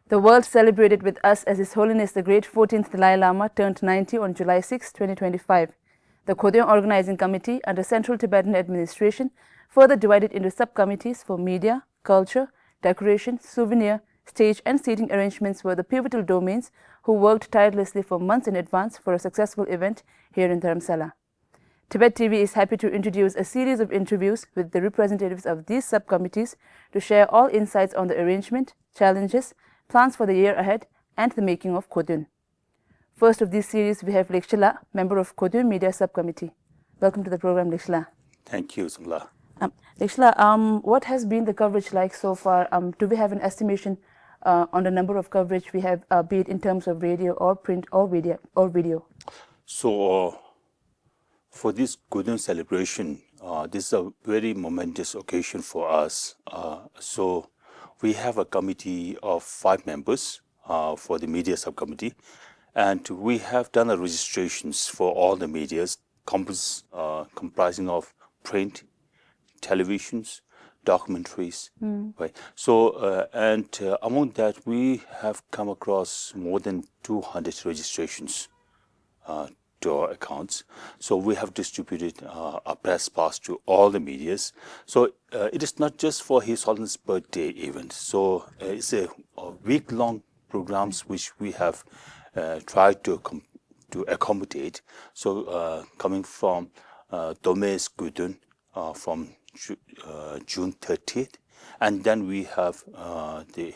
The world celebrated with us as His Holiness the Great 14th Dalai Lama turned 90 on July 6, 2025. The Ghoton Organizing Committee under Central Tibetan Administration further divided into subcommittees for media, culture, decoration, souvenir, stage and seating arrangements were the pivotal domains who worked tirelessly for months in advance for a successful event here in Dharamshala. Tibet TV is happy to introduce a series of interviews with the representatives of these subcommittees to share all insights on the arrangement, challenges, plans for the year ahead, and the making of Ghoton. First of this series, we have Lekshay, member of Ghoton Media Sub Committee. Welcome to the program, Lekshay. Thank you, Samla. Lekshay, what has been the coverage like so far? Do we have an estimation on the number of coverage we have, be it in terms of radio or print or video? So, for this Ghoton celebration, this is a very momentous occasion for us. So, we have a committee of 5 members for the media subcommittee, and we have done the registrations for all the medias, comprising of print, televisions, documentaries, right? So, among that, we have come across more than 200 registrations to our accounts. So we have distributed a press pass to all the medias. So it is not just for His Holiness birthday event. So it's a week-long programs which we have tried to accommodate. So coming from Dome's Ghoton from June 30th, and then we have the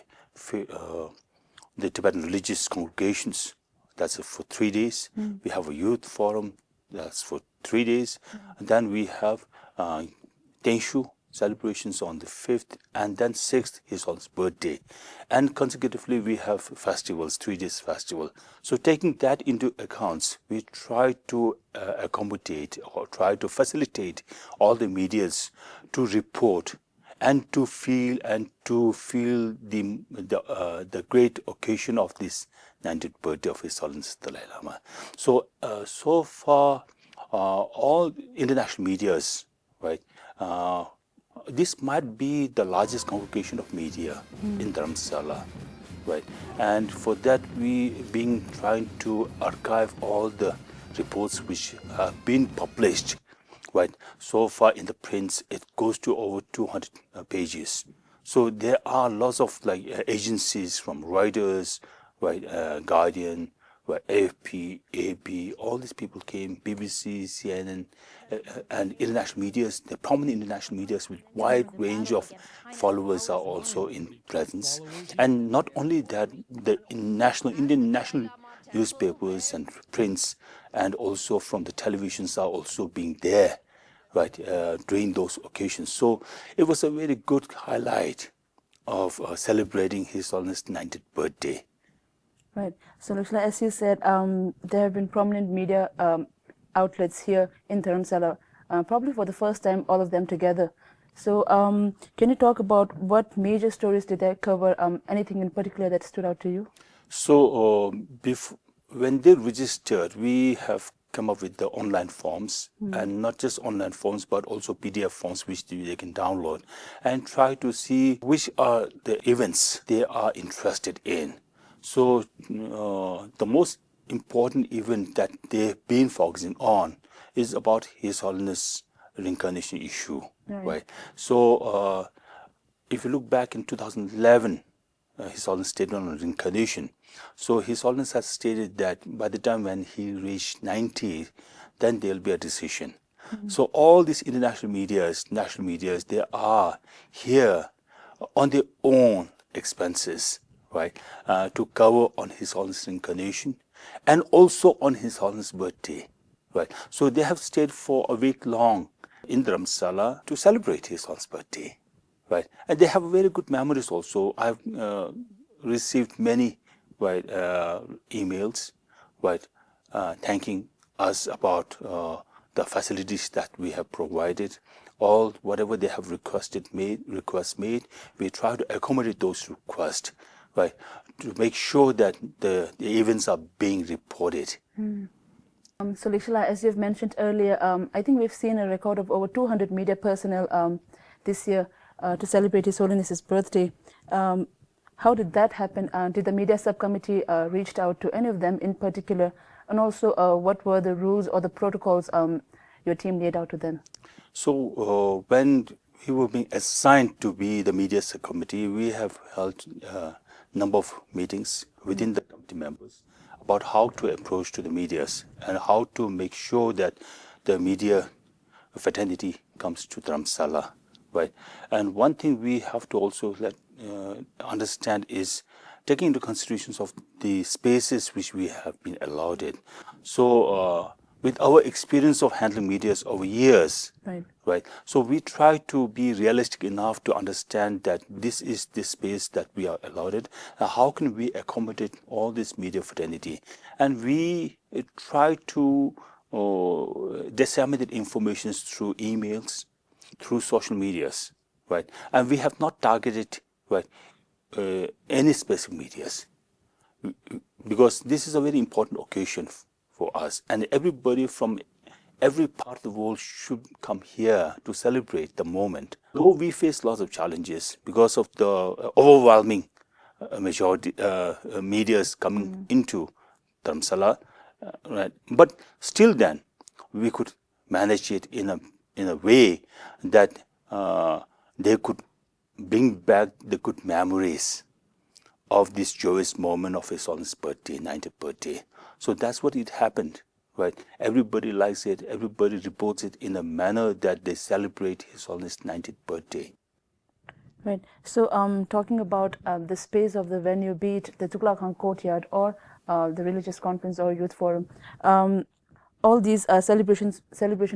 Tibetan religious congregations. That's for 3 days. We have a youth forum. That's for 3 days. And then we have Tenshu celebrations on the 5th, and then 6th, His Holiness birthday. And consecutively, we have festivals, 3 days festival. So taking that into account, we try to accommodate or try to facilitate all the medias to report and to feel the great occasion of this 90th birthday of His Holiness Dalai Lama. So so far, all international medias, right? This might be the largest congregation of media in Dharamshala, right? And for that, we been trying to archive all the reports which have been published. Right. So far in the prints, it goes to over 200 pages. So there are lots of agencies from Reuters, right, Guardian, right, AFP, AP, all these people came, BBC, CNN, and international medias. The prominent international medias with wide range of followers are also in presence. And not only that, the Indian national newspapers and prints, and also from the televisions are also being there, right, during those occasions. So it was a very good highlight of celebrating His Holiness' 90th birthday. Right. So, Lekshay, as you said, there have been prominent media outlets here in Dharamshala, probably for the first time, all of them together. So, can you talk about what major stories did they cover? Anything in particular that stood out to you? So, when they registered, we have come up with the online forms, and not just online forms, but also PDF forms which they can download and try to see which are the events they are interested in. So the most important event that they've been focusing on is about His Holiness reincarnation issue, right? So if you look back in 2011, His Holiness statement on reincarnation. So His Holiness has stated that by the time when he reached 90, then there will be a decision. So all these international medias, national medias, they are here on their own expenses, right, to cover on His Holiness reincarnation and also on His Holiness birthday, right. So they have stayed for a week long in Dharamshala to celebrate His Holiness birthday. Right, and they have very good memories also. I've received many emails, right, thanking us about the facilities that we have provided. All whatever they have requests made, we try to accommodate those requests, right, to make sure that the events are being reported. So, Lekshay, as you've mentioned earlier, I think we've seen a record of over 200 media personnel this year to celebrate His Holiness's birthday. How did that happen? Did the media subcommittee reached out to any of them in particular? And also, what were the rules or the protocols your team laid out to them? So when we were being assigned to be the media subcommittee, we have held a number of meetings within the committee members about how to approach to the medias and how to make sure that the media fraternity comes to Dharamshala, right? And one thing we have to also understand is taking into considerations of the spaces which we have been allowed in. So with our experience of handling medias over years, right? So we try to be realistic enough to understand that this is the space that we are allowed in. How can we accommodate all this media fraternity? And we try to disseminate information through emails, through social medias, right? And we have not targeted, right, any specific medias, because this is a very important occasion for us, and everybody from every part of the world should come here to celebrate the moment. Though we face lots of challenges because of the overwhelming majority medias coming into Dharamshala, right? But still, then we could manage it in a way that they could bring back the good memories of this joyous moment of His Holiness' birthday, 90th birthday. So that's what it happened, right? Everybody likes it. Everybody reports it in a manner that they celebrate His Holiness' 90th birthday. Right. So, talking about the space of the venue, be it the Tughlaq Khan Courtyard or the Religious Conference or Youth Forum, all these celebration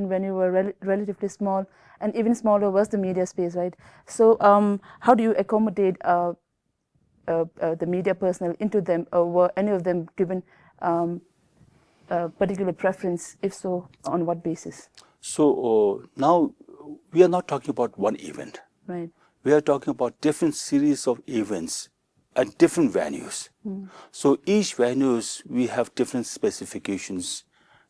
venue were relatively small, and even smaller was the media space, right? So, how do you accommodate the media personnel into them, or were any of them given a particular preference? If so, on what basis? So now we are not talking about one event. Right. We are talking about different series of events at different venues. So each venues, we have different specifications,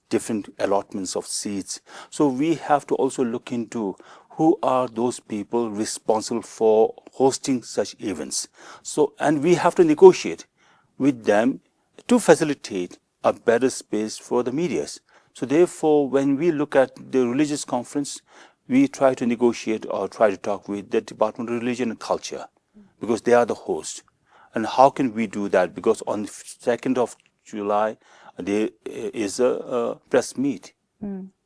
different allotments of seats. So we have to also look into who are those people responsible for hosting such events. So, and we have to negotiate with them to facilitate a better space for the medias. So therefore, when we look at the religious conference, we try to negotiate or try to talk with the Department of Religion and Culture, because they are the host. And how can we do that? Because on the 2nd of July, there is a press meet,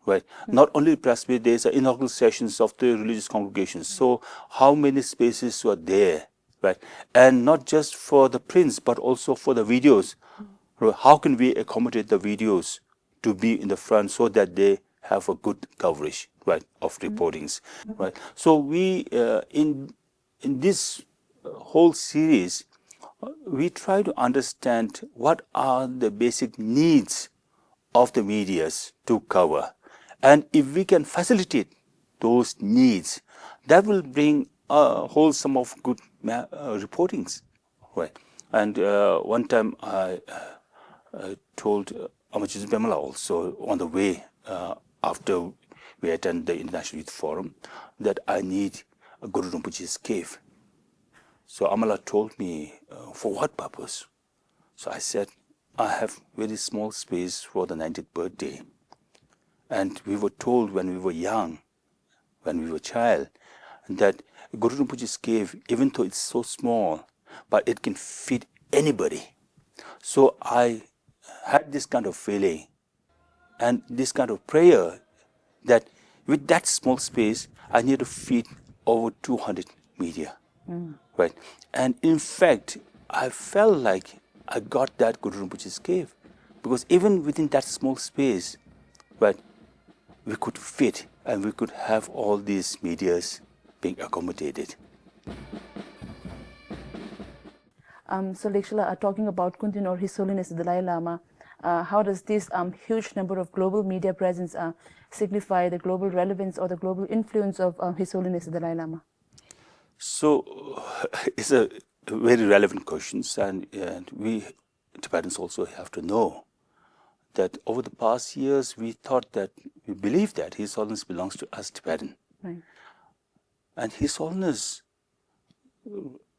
right? Not only press meet, there is inaugural sessions of the religious congregations. So how many spaces were there, right? And not just for the prints, but also for the videos. How can we accommodate the videos to be in the front so that they have a good coverage, right, of reportings, right? So we, in this whole series, we try to understand what are the basic needs of the medias to cover. And if we can facilitate those needs, that will bring a whole sum of good reportings, right? And one time I told Amachis Bemala also on the way after we attend the International Youth Forum that I need a Guru Rinpoche's cave. So Amala told me, for what purpose? So I said, I have very small space for the 90th birthday. And we were told when we were young, when we were child, that Guru Rinpoche's cave, even though it's so small, but it can fit anybody. So I had this kind of feeling and this kind of prayer that with that small space, I need to feed over 200 media, right? And in fact, I felt like I got that Guru Rinpoche's cave, because even within that small space, right, we could fit and we could have all these medias being accommodated. So Lekshala, talking about Kuntin or His Holiness the Dalai Lama, how does this huge number of global media presence signify the global relevance or the global influence of His Holiness the Dalai Lama? So it's a very relevant question, and we Tibetans also have to know that over the past years we believed that His Holiness belongs to us Tibetan. Right. And His Holiness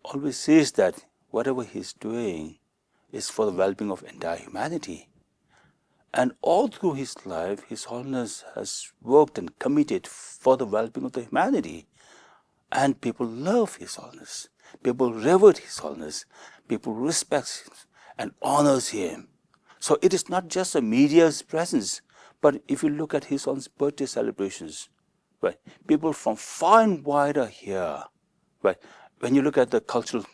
always says that whatever he's doing is for the well-being of entire humanity. And all through his life, His Holiness has worked and committed for the well-being of the humanity. And people love His Holiness. People revere His Holiness. People respect him and honors him. So it is not just the media's presence, but if you look at His Holiness' birthday celebrations, right, people from far and wide are here. Right, when you look at the cultural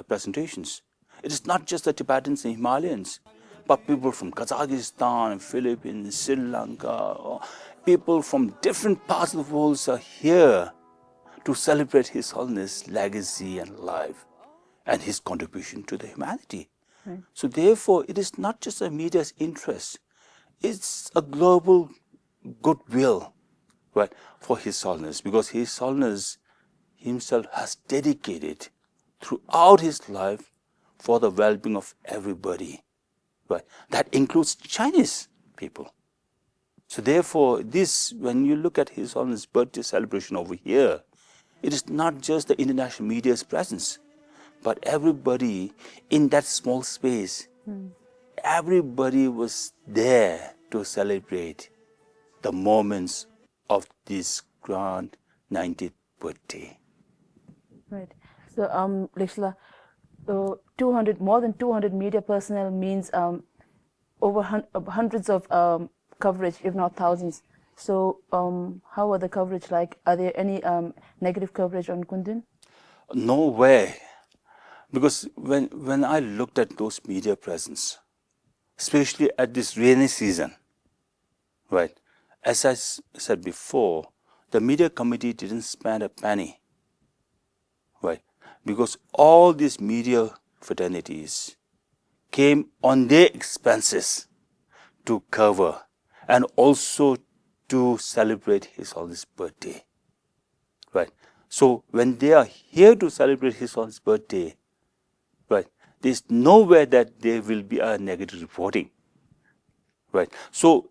presentations, it is not just the Tibetans and Himalayans, but people from Kazakhstan, Philippines, Sri Lanka, or people from different parts of the world are here to celebrate His Holiness' legacy and life and his contribution to the humanity. Right. So therefore, it is not just the media's interest, it's a global goodwill, right, for His Holiness, because His Holiness himself has dedicated throughout his life for the well-being of everybody. Right? That includes Chinese people. So therefore, this, when you look at His Holiness' birthday celebration over here, it is not just the international media's presence, but everybody in that small space, everybody was there to celebrate the moments of this grand 90th birthday. Right. So, Lekshay, more than 200 media personnel means over hundreds of coverage, if not thousands. So, how are the coverage like? Are there any negative coverage on Kundun? No way. Because when I looked at those media presence, especially at this rainy season, right, as I said before, the media committee didn't spend a penny. Right, because all these media fraternities came on their expenses to cover and also to celebrate His Holiness' birthday. Right, so when they are here to celebrate His Holiness' birthday, right, there's nowhere that there will be a negative reporting. Right, so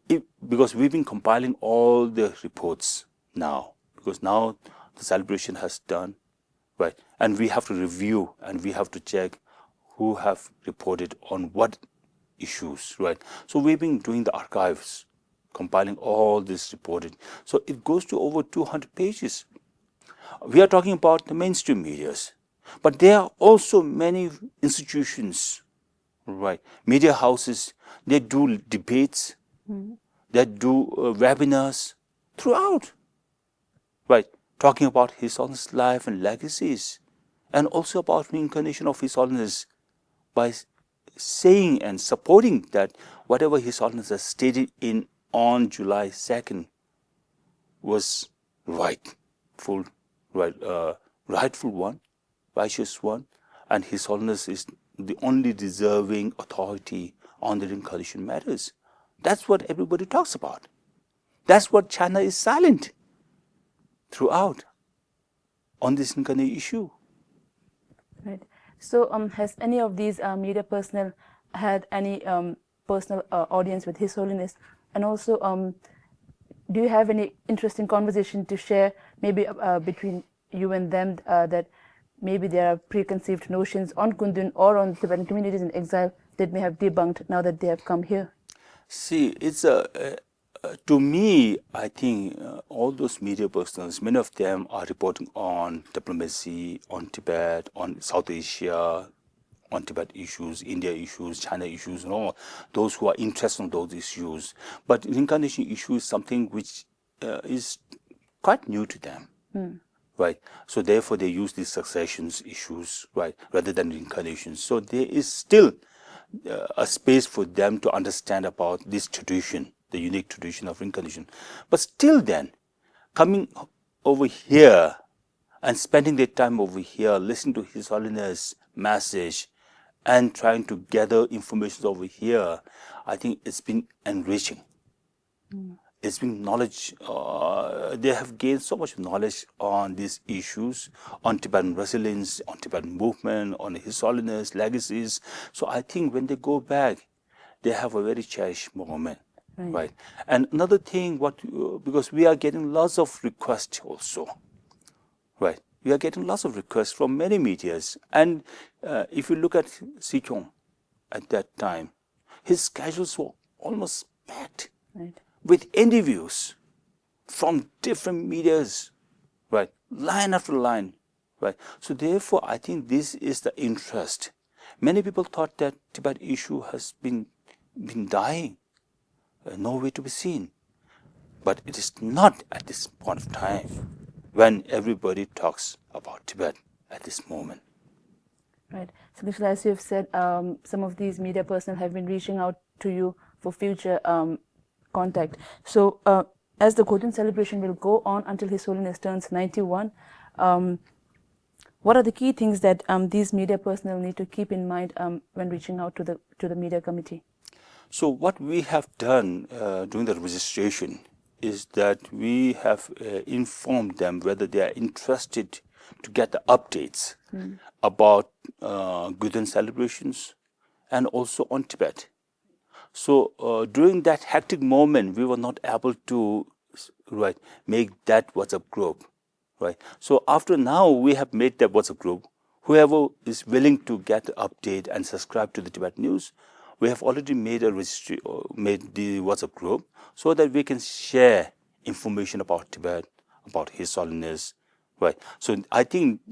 because we've been compiling all the reports now, because now the celebration has done. Right, and we have to review and we have to check who have reported on what issues, right? So we've been doing the archives, compiling all this reported. So it goes to over 200 pages. We are talking about the mainstream medias, but there are also many institutions, right? Media houses, they do debates, they do webinars throughout, right? Talking about His Holiness' life and legacies, and also about reincarnation of His Holiness, by saying and supporting that whatever His Holiness has stated on July 2nd was rightful one, righteous one, and His Holiness is the only deserving authority on the reincarnation matters. That's what everybody talks about. That's what China is silent throughout on this reincarnation issue. Right. So, has any of these media personnel had any personal audience with His Holiness? And also, do you have any interesting conversation to share, maybe between you and them, that maybe there are preconceived notions on Kundun or on Tibetan communities in exile that may have debunked now that they have come here? See, it's to me, I think all those media persons, many of them are reporting on diplomacy, on Tibet, on South Asia, on Tibet issues, India issues, China issues, and all those who are interested in those issues. But reincarnation issue is something which is quite new to them. Right, so therefore they use these successions issues, right, rather than reincarnation. So there is still a space for them to understand about this tradition, the unique tradition of reincarnation. But still then, coming over here and spending their time over here, listening to His Holiness' message and trying to gather information over here, I think it's been enriching. It's been knowledge, they have gained so much knowledge on these issues, on Tibetan resilience, on Tibetan movement, on His Holiness, legacies. So I think when they go back, they have a very cherished moment, right? And another thing, because we are getting lots of requests also, right? we are getting lots of requests from many medias. And if you look at Sichong at that time, his schedules were almost packed with interviews from different medias, right? Line after line, right? So therefore, I think this is the interest. Many people thought that Tibet issue has been dying, nowhere to be seen. But it is not at this point of time when everybody talks about Tibet at this moment. Right. So, Lekshay, as you have said, some of these media personnel have been reaching out to you for future contact. So, as the Ghoton celebration will go on until His Holiness turns 91, what are the key things that these media personnel need to keep in mind when reaching out to the media committee? So what we have done during the registration is that we have informed them whether they are interested to get the updates about Ghoton celebrations and also on Tibet. So during that hectic moment, we were not able to make that WhatsApp group. Right. So after now, we have made that WhatsApp group. Whoever is willing to get the update and subscribe to the Tibet News, we have already made a registry, made the WhatsApp group so that we can share information about Tibet, about His Holiness, right? So I think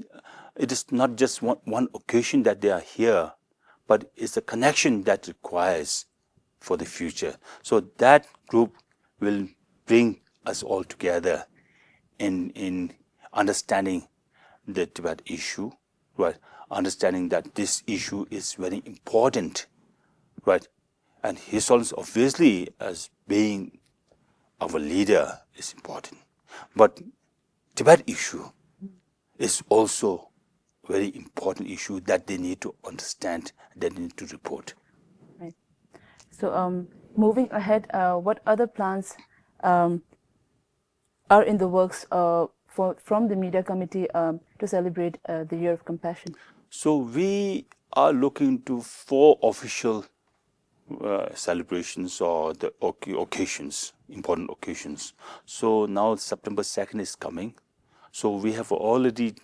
it is not just one occasion that they are here, but it's a connection that requires for the future. So that group will bring us all together in understanding the Tibet issue, right? Understanding that this issue is very important, right? And His Holiness, obviously, as being our leader, is important. But Tibet issue is also a very important issue that they need to understand, that they need to report. Right. So, moving ahead, what other plans are in the works from the media committee to celebrate the Year of Compassion? So we are looking to 4 official celebrations or the occasions, important occasions. So now September 2nd is coming. So we have already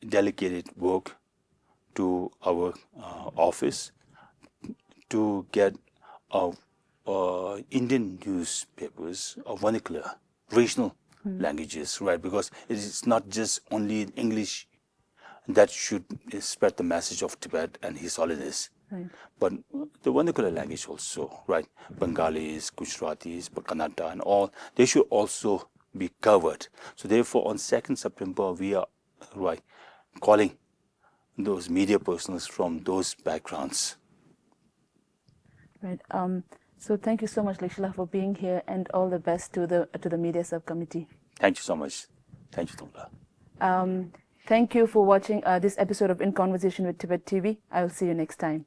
delegated work to our office to get Indian newspapers of vernacular, regional languages, right? Because it is not just only in English that should spread the message of Tibet and His Holiness. Right. But the vernacular language also, right? Bengalis, Gujaratis, Kannada and all, they should also be covered. So therefore, on 2nd September, we are calling those media persons from those backgrounds. Right. So thank you so much, Lekshay, for being here, and all the best to the media subcommittee. Thank you so much. Thank you, Tumla. Thank you for watching this episode of In Conversation with Tibet TV. I will see you next time.